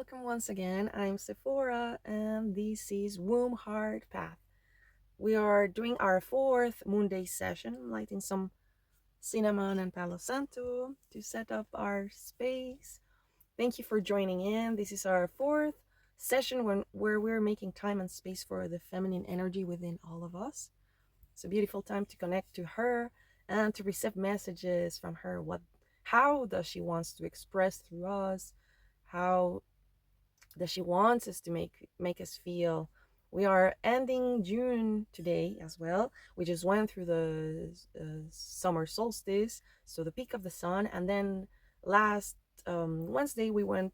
welcome once again. I'm Zephora, and this is Womb Heart Path. We are doing our fourth Moon Day session, lighting some cinnamon and Palo Santo to set up our space. Thank you for joining in. This is our fourth session where we're making time and space for the feminine energy within all of us. It's a beautiful time to connect to her and to receive messages from her. How does she wants to express through us? How that she wants us to make us feel. We are ending June today as well. We just went through the summer solstice, so the peak of the sun, and then last Wednesday we went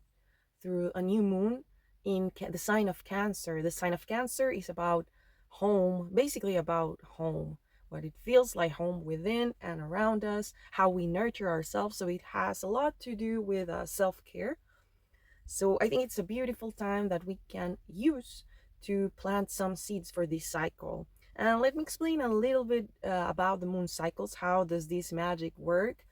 through a new moon in the sign of Cancer. The sign of Cancer is about home, basically about home, what it feels like home within and around us, how we nurture ourselves. So it has a lot to do with self-care. So I think it's a beautiful time that we can use to plant some seeds for this cycle. And let me explain a little bit about the moon cycles. How does this magic work?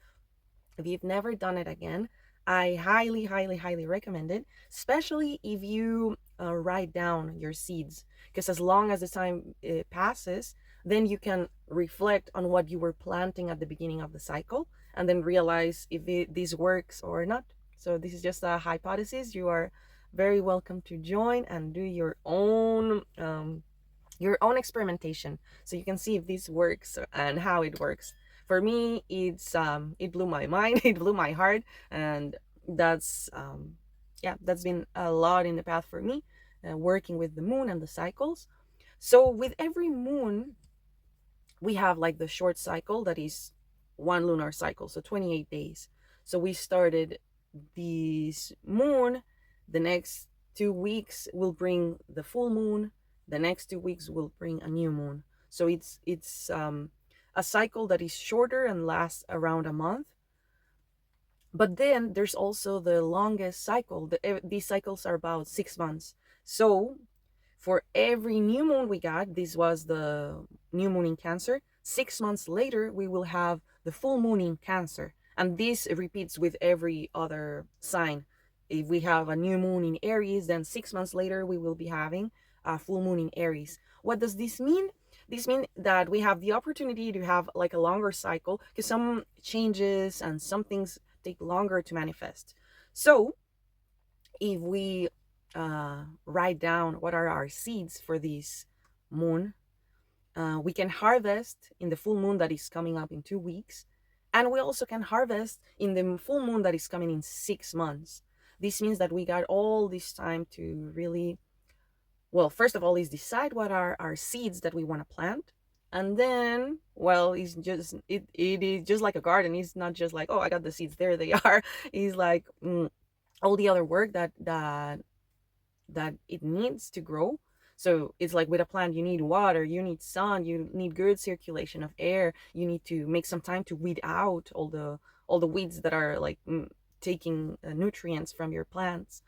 If you've never done it again, I highly, highly, highly recommend it, especially if you write down your seeds. Because as long as the time passes, then you can reflect on what you were planting at the beginning of the cycle and then realize if this works or not. So this is just a hypothesis. You are very welcome to join and do your own experimentation, so you can see if this works and how it works. For me, it blew my mind, it blew my heart, and that's that's been a lot in the path for me, working with the moon and the cycles. So with every moon, we have like the short cycle that is one lunar cycle, so 28 days. So we started this moon, the next 2 weeks will bring the full moon, the next 2 weeks will bring a new moon. So it's a cycle that is shorter and lasts around a month. But then there's also the longest cycle. These cycles are about 6 months. So for every new moon we got, this was the new moon in Cancer, 6 months later we will have the full moon in Cancer. And this repeats with every other sign. If we have a new moon in Aries, then 6 months later we will be having a full moon in Aries. What does this mean? This means that we have the opportunity to have like a longer cycle, because some changes and some things take longer to manifest. So if we write down what are our seeds for this moon, we can harvest in the full moon that is coming up in 2 weeks. And we also can harvest in the full moon that is coming in 6 months. This means that we got all this time to really, well, first of all, is decide what are our seeds that we want to plant. And then, well, it is just like a garden. It's not just like, oh, I got the seeds, there they are. It's like all the other work that it needs to grow. So it's like with a plant, you need water, you need sun, you need good circulation of air. You need to make some time to weed out all the weeds that are like taking nutrients from your plants.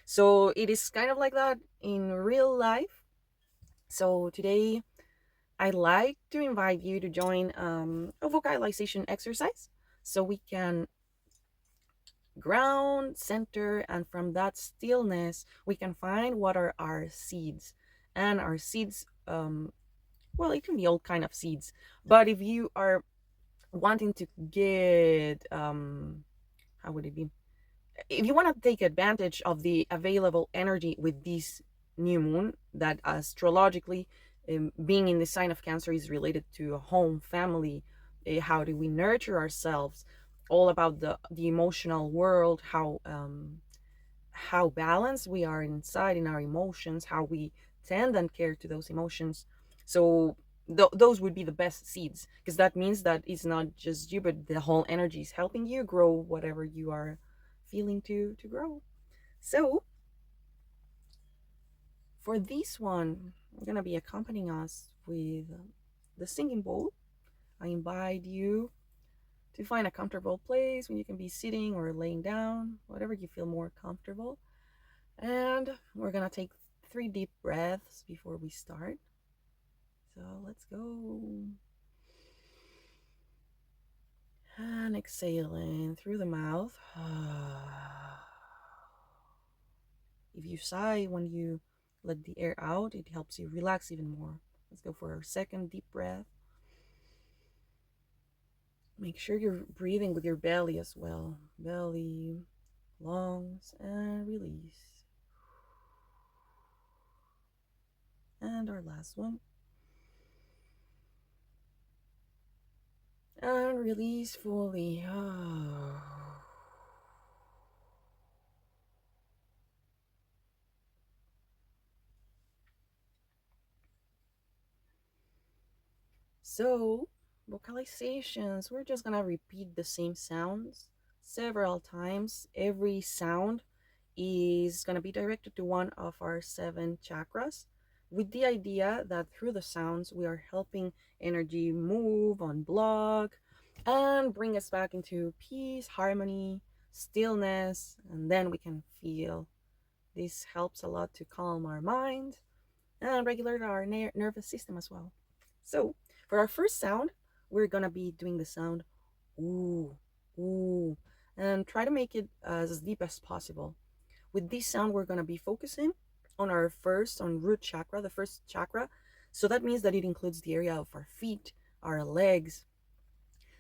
So it is kind of like that in real life. So today I'd like to invite you to join a vocalization exercise, so we can ground, center, and from that stillness we can find what are our seeds. And our seeds, well, it can be all kind of seeds, but if you are wanting to get how would it be, if you want to take advantage of the available energy with this new moon, that astrologically, being in the sign of Cancer, is related to a home, family, how do we nurture ourselves, all about the emotional world, how balanced we are inside in our emotions, how we tend and care to those emotions. So those would be the best seeds, because that means that it's not just you, but the whole energy is helping you grow whatever you are feeling to grow. So for this one, I'm gonna be accompanying us with the singing bowl. I invite you to find a comfortable place when you can be sitting or laying down, whatever you feel more comfortable. And we're gonna take 3 deep breaths before we start. So let's go. And exhaling through the mouth. If you sigh when you let the air out, it helps you relax even more. Let's go for our second deep breath. Make sure you're breathing with your belly as well. Belly, lungs, and release. And our last one. And release fully. So, vocalizations, we're just gonna repeat the same sounds several times. Every sound is gonna be directed to one of our 7 chakras, with the idea that through the sounds we are helping energy move, unblock, and bring us back into peace, harmony, stillness, and then we can feel. This helps a lot to calm our mind and regulate our nervous system as well. So, for our first sound, we're gonna be doing the sound ooh, ooh, and try to make it as deep as possible. With this sound, we're gonna be focusing on on root chakra, the first chakra. So that means that it includes the area of our feet, our legs.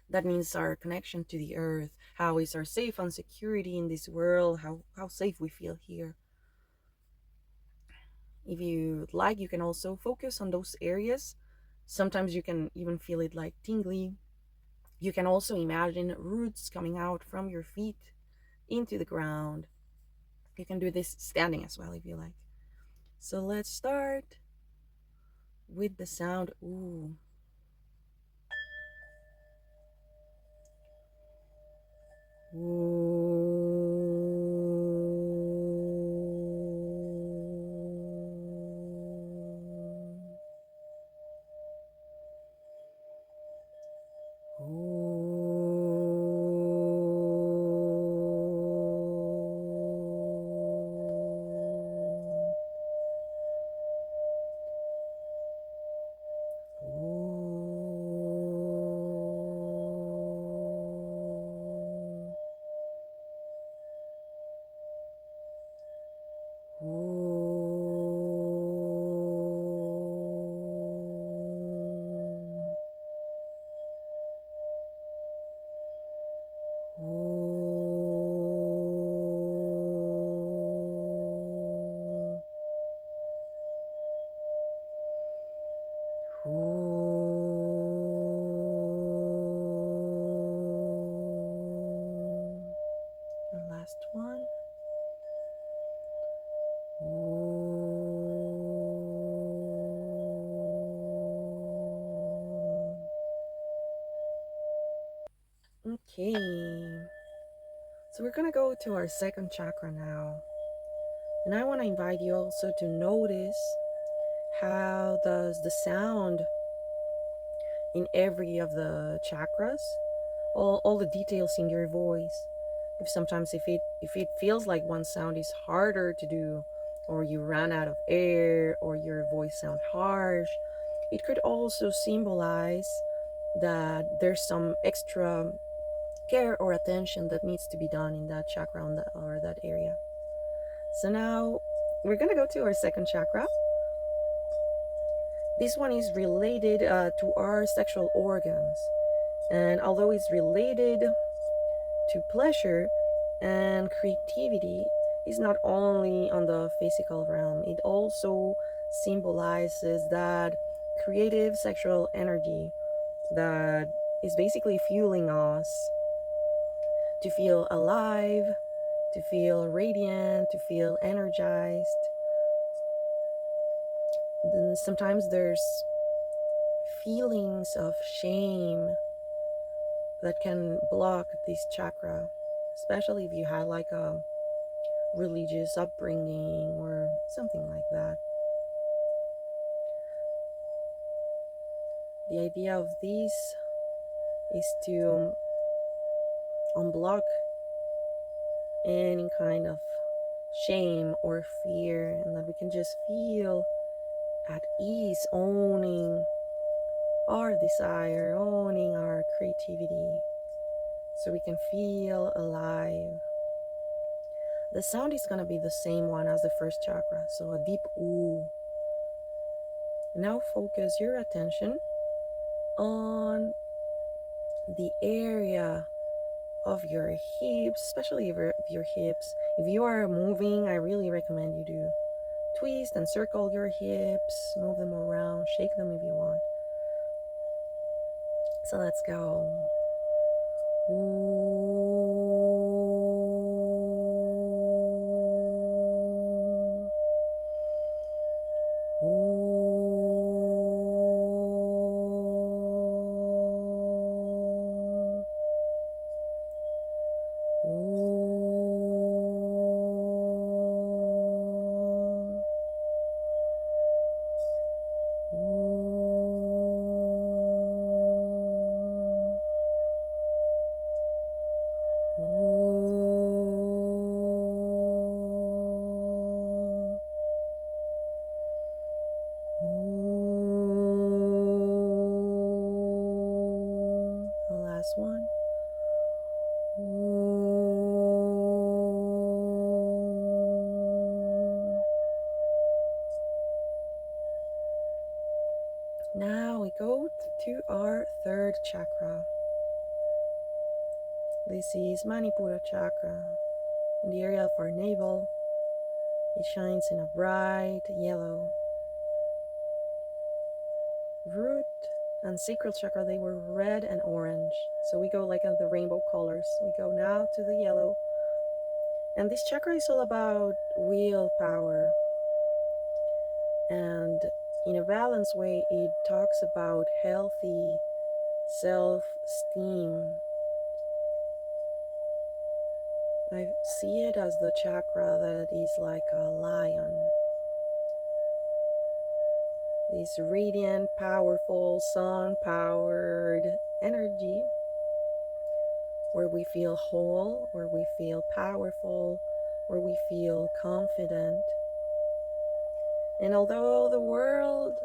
That means our connection to the earth. How is our safe and security in this world? How safe we feel here. If you like, you can also focus on those areas. Sometimes you can even feel it like tingly. You can also imagine roots coming out from your feet into the ground. You can do this standing as well if you like. So let's start with the sound ooh. Last one. Okay, so we're gonna go to our second chakra now, and I want to invite you also to notice how does the sound in every of the chakras, all the details in your voice. If it feels like one sound is harder to do, or you run out of air, or your voice sound harsh, it could also symbolize that there's some extra care or attention that needs to be done in that chakra or that area. So now we're gonna go to our second chakra. This one is related to our sexual organs, and although it's related to pleasure and creativity, is not only on the physical realm, it also symbolizes that creative sexual energy that is basically fueling us to feel alive, to feel radiant, to feel energized. Then sometimes there's feelings of shame that can block this chakra, especially if you had like a religious upbringing or something like that. The idea of this is to unblock any kind of shame or fear, and that we can just feel at ease, owning our desire, owning our creativity, so we can feel alive. The sound is going to be the same one as the first chakra, so a deep ooh. Now focus your attention on the area of your hips, especially your hips. If you are moving, I really recommend you do twist and circle your hips, move them around, shake them if you want. So let's go. Ooh. Ooh. Ooh. The last one. Now we go to our third chakra. This is Manipura Chakra, in the area of our navel. It shines in a bright yellow. Root and sacral chakra, they were red and orange. So we go like on the rainbow colors. We go now to the yellow. And this chakra is all about willpower. And in a balanced way, it talks about healthy self-esteem. I see it as the chakra that is like a lion. This radiant, powerful, sun-powered energy where we feel whole, where we feel powerful, where we feel confident. And although the world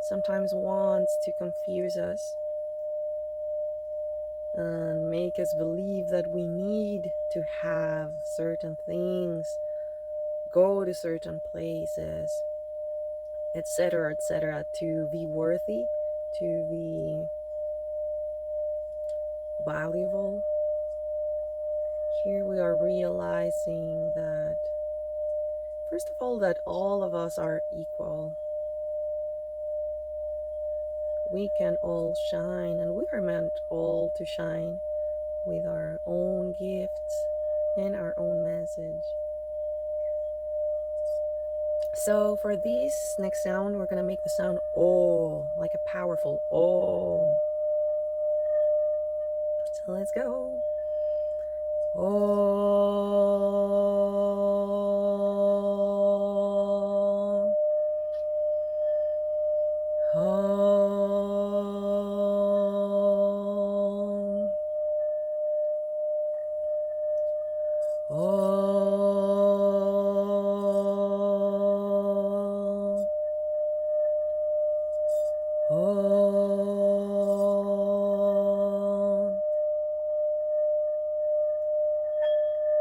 sometimes wants to confuse us and make us believe that we need to have certain things, go to certain places, etc., to be worthy, to be valuable, here we are realizing that, first of all, that all of us are equal. We can all shine, and we are meant all to shine with our own gifts and our own message. So for this next sound, we're going to make the sound oh, like a powerful oh. So let's go. Oh. Oh. Oh. Oh.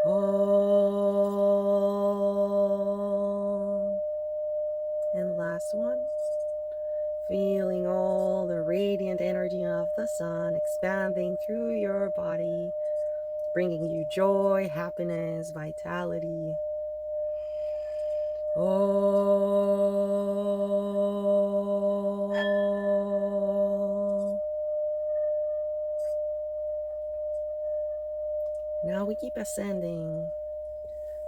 Oh. And last one. Feeling all the radiant energy of the sun expanding through your body, bringing you joy, happiness, vitality. Oh. Now we keep ascending.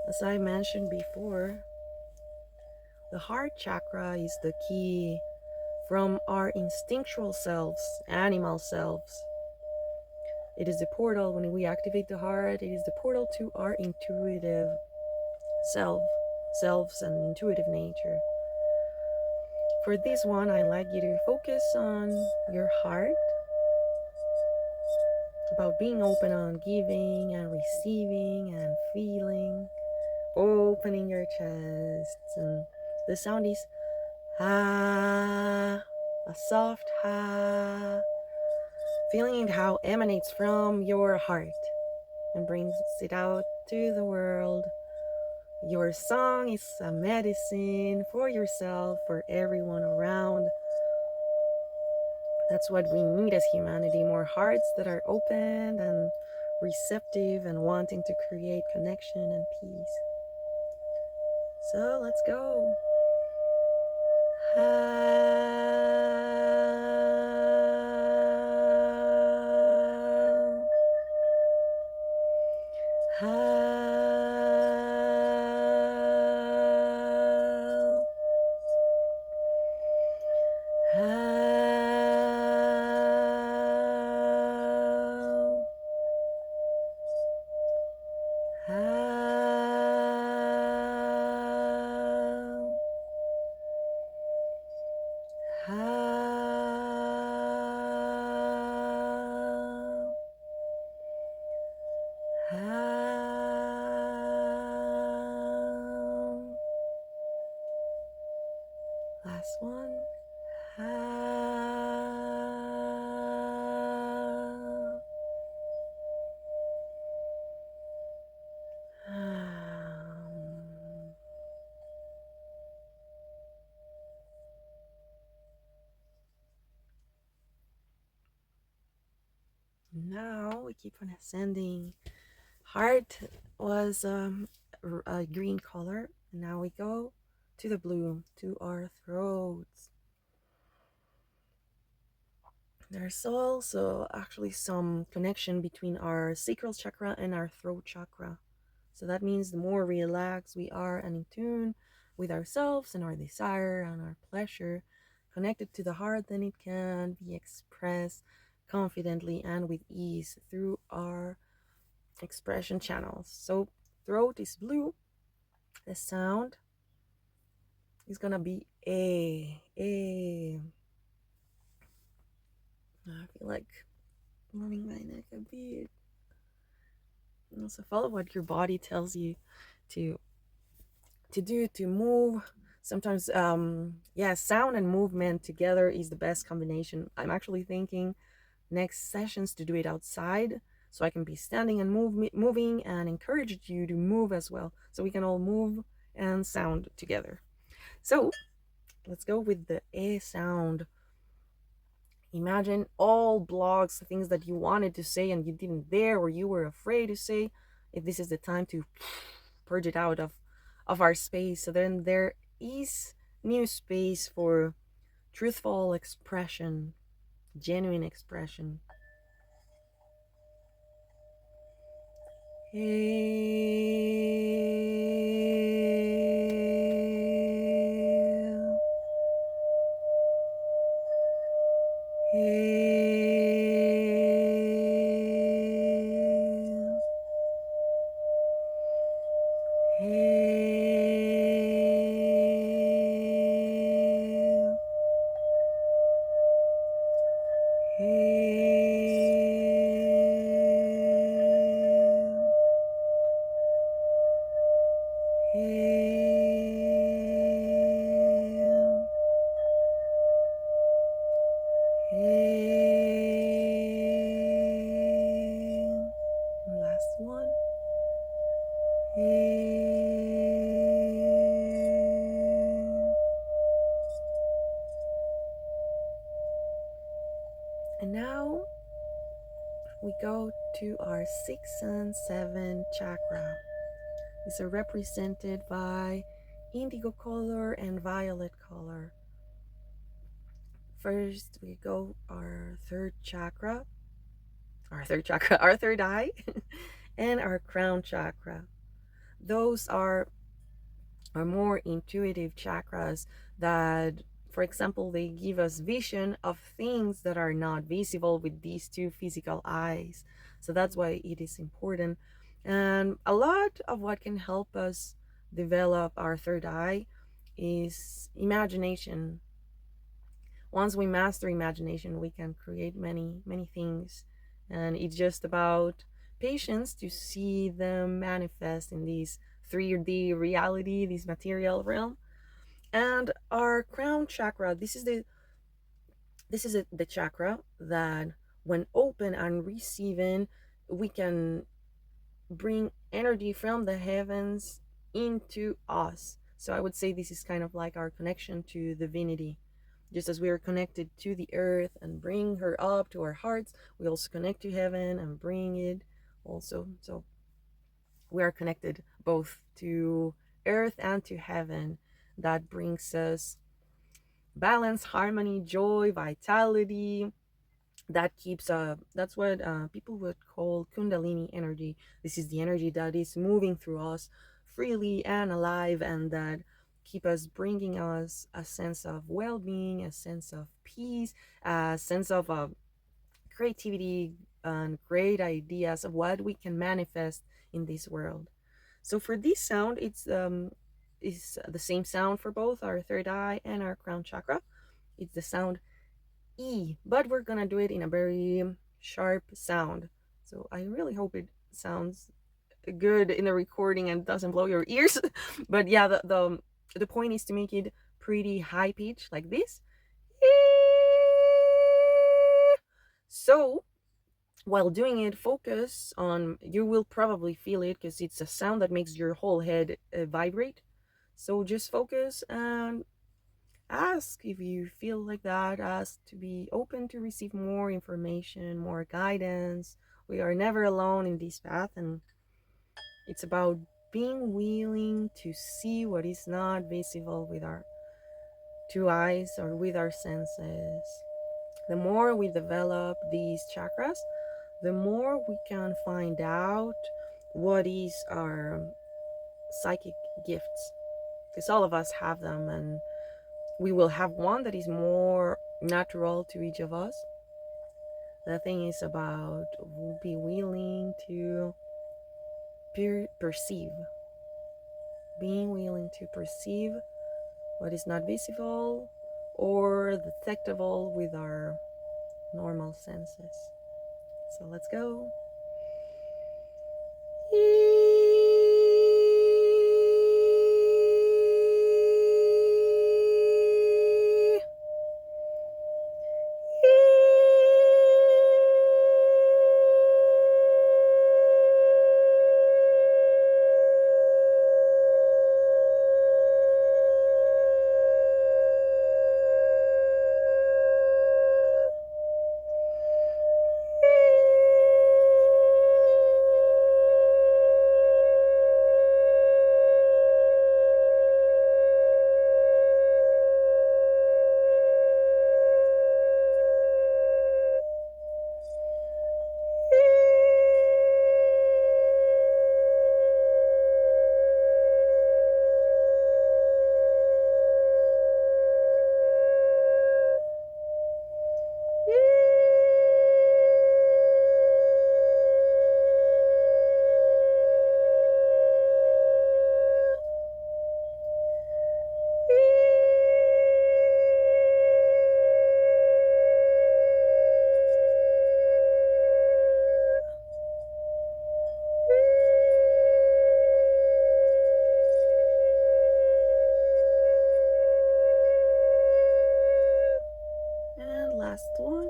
As I mentioned before, the heart chakra is the key from our instinctual selves, animal selves. It is the portal. When we activate the heart, it is the portal to our intuitive selves and intuitive nature. For this one, I like you to focus on your heart, about being open on giving and receiving and feeling, opening your chest. And the sound is ha, a soft ha, feeling how it emanates from your heart and brings it out to the world Your song is a medicine for yourself, for everyone around. That's what we need as humanity, more hearts that are open and receptive and wanting to create connection and peace. So let's go. Last one. Now we keep on ascending. Heart was a green color. Now we go to the blue, to our throats. There's also actually some connection between our sacral chakra and our throat chakra. So that means the more relaxed we are and in tune with ourselves and our desire and our pleasure connected to the heart, then it can be expressed confidently and with ease through our expression channels. So throat is blue. The sound is gonna be A. I feel like moving my neck a bit. And also follow what your body tells you to do, to move. Sometimes sound and movement together is the best combination. I'm actually thinking next sessions to do it outside, so I can be standing and moving and encourage you to move as well, so we can all move and sound together. So let's go with the A sound. Imagine all blocks, things that you wanted to say and you didn't dare, or you were afraid to say. If this is the time to purge it out of our space, so then there is new space for truthful expression, genuine expression. Last one. And now we go to our 6 and 7 chakra. These are represented by indigo color and violet color. First, we go our third eye, and our crown chakra. Those are more intuitive chakras that, for example, they give us vision of things that are not visible with these two physical eyes. So that's why it is important. And a lot of what can help us develop our third eye is imagination. Once we master imagination, we can create many things, and it's just about patience to see them manifest in these 3D reality, this material realm. And our crown chakra, this is the chakra that when open and receiving, we can bring energy from the heavens into us. So I would say this is kind of like our connection to divinity. Just as we are connected to the earth and bring her up to our hearts, we also connect to heaven and bring it also. So we are connected both to earth and to heaven. That brings us balance, harmony, joy, vitality. That keeps that's what people would call kundalini energy. This is the energy that is moving through us freely and alive, and that keep us bringing us a sense of well-being, a sense of peace, a sense of creativity and great ideas of what we can manifest in this world. So for this sound, it's is the same sound for both our third eye and our crown chakra. It's the sound E, but we're gonna do it in a very sharp sound. So I really hope it sounds good in the recording and doesn't blow your ears. But yeah, the point is to make it pretty high pitch like this. So while doing it, focus on, you will probably feel it because it's a sound that makes your whole head vibrate. So just focus and ask if you feel like that. Ask to be open to receive more information, more guidance. We are never alone in this path, and it's about being willing to see what is not visible with our two eyes or with our senses. The more we develop these chakras, the more we can find out what is our psychic gifts, because all of us have them, and we will have one that is more natural to each of us. The thing is about be willing to perceive, being willing to perceive what is not visible or detectable with our normal senses. So let's go. Last one.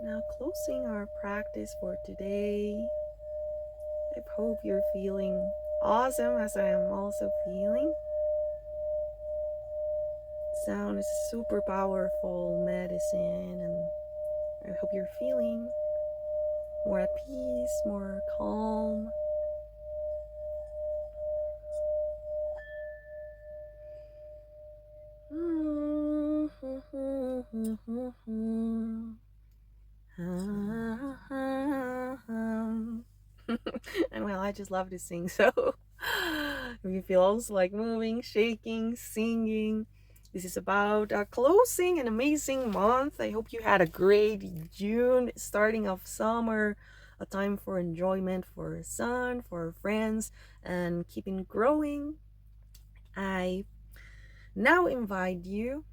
Now closing our practice for today. I hope you're feeling awesome as I am also feeling. Sound is super powerful medicine, and I hope you're feeling more at peace, more calm. And well, I just love to sing, so if you feel also like moving, shaking, singing, this is about closing an amazing month. I hope you had a great June, starting of summer, a time for enjoyment, for sun, for friends, and keeping growing. I now invite you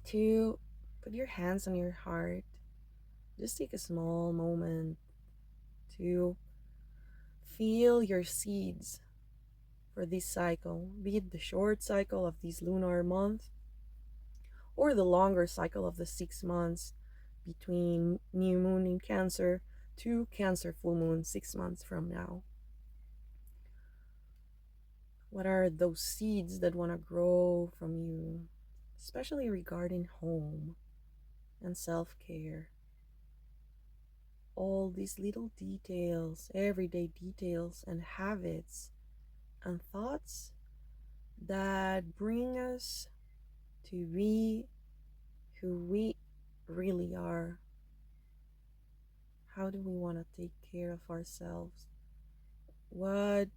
to put your hands on your heart just take a small moment to feel your seeds for this cycle, be it the short cycle of this lunar month or the longer cycle of the 6 months between new moon in Cancer to Cancer full moon 6 months from now. What are those seeds that want to grow from you, especially regarding home and self-care? All these little details, everyday details and habits and thoughts that bring us to be who we really are. How do we want to take care of ourselves? What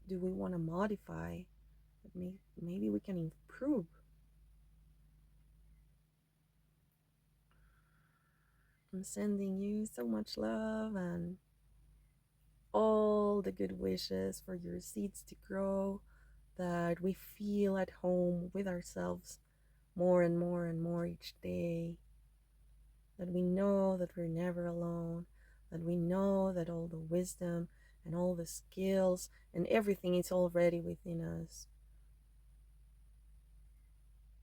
do we want to modify? Maybe we can improve. I'm sending you so much love and all the good wishes for your seeds to grow, that we feel at home with ourselves more and more and more each day, that we know that we're never alone, that we know that all the wisdom and all the skills and everything is already within us.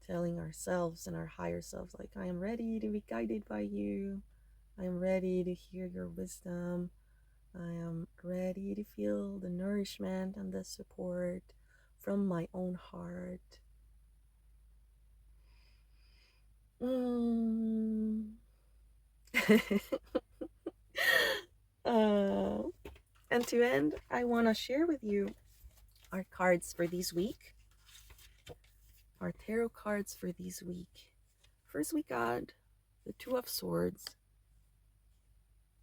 Telling ourselves and our higher selves, like, I am ready to be guided by you. I am ready to hear your wisdom. I am ready to feel the nourishment and the support from my own heart. And to end, I want to share with you our cards for this week. Our tarot cards for this week. First, we got the Two of Swords.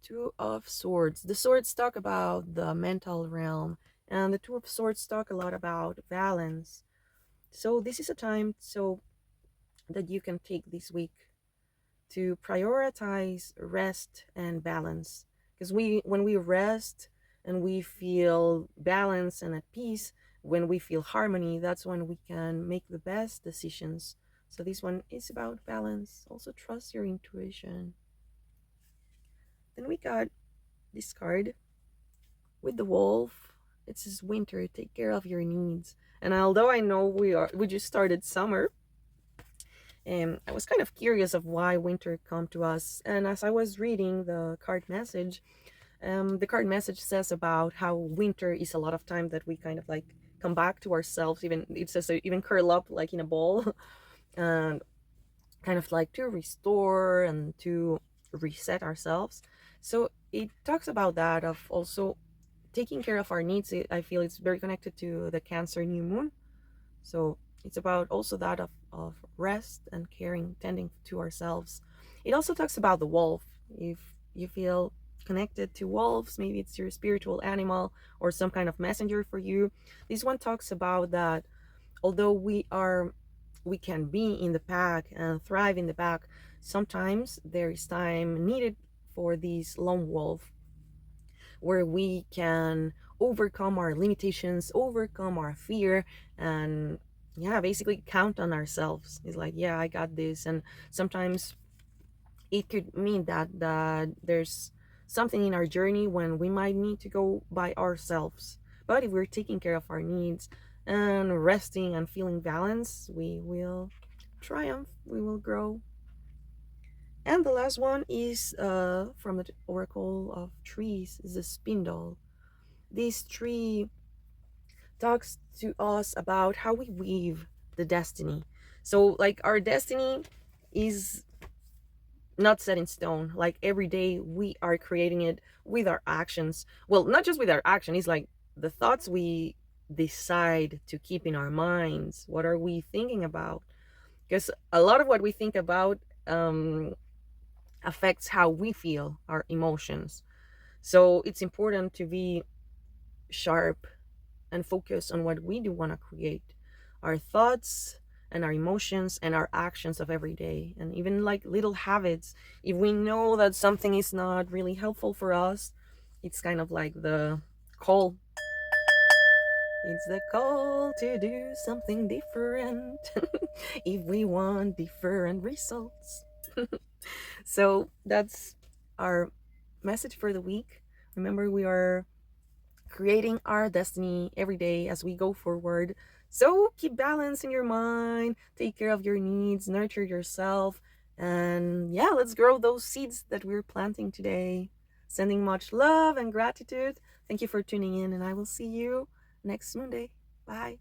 Two of Swords. The swords talk about the mental realm, and the Two of Swords talk a lot about balance. So this is a time so that you can take this week to prioritize rest and balance. Because when we rest and we feel balance and at peace, when we feel harmony, that's when we can make the best decisions. So this one is about balance. Also trust your intuition. Then we got this card with the wolf. It says winter, take care of your needs. And although I know we just started summer, I was kind of curious of why winter come to us. And as I was reading the card message says about how winter is a lot of time that we kind of like come back to ourselves. Even it says even curl up like in a ball, and kind of like to restore and to reset ourselves. So it talks about that, of also taking care of our needs. I feel it's very connected to the Cancer new moon. So it's about also that of rest and caring, tending to ourselves. It also talks about the wolf. If you feel connected to wolves, maybe it's your spiritual animal or some kind of messenger for you. This one talks about that although we can be in the pack and thrive in the pack, sometimes there is time needed for this lone wolf where we can overcome our limitations, overcome our fear, and basically count on ourselves. It's like, I got this. And sometimes it could mean that there's something in our journey when we might need to go by ourselves. But if we're taking care of our needs and resting and feeling balanced, we will triumph, we will grow. And the last one is from the Oracle of Trees, is the spindle. This tree talks to us about how we weave the destiny. So like our destiny is not set in stone. Like every day we are creating it with our actions. Well, not just with our action, it's like the thoughts we decide to keep in our minds. What are we thinking about? Because a lot of what we think about affects how we feel, our emotions. So it's important to be sharp and focus on what we do want to create. Our thoughts and our emotions and our actions of every day, and even like little habits. If we know that something is not really helpful for us, it's kind of like the call. It's the call to do something different if we want different results. So that's our message for the week. Remember, we are creating our destiny every day as we go forward. So keep balance in your mind, take care of your needs, nurture yourself, and yeah, let's grow those seeds that we're planting today. Sending much love and gratitude. Thank you for tuning in, and I will see you next Monday. Bye.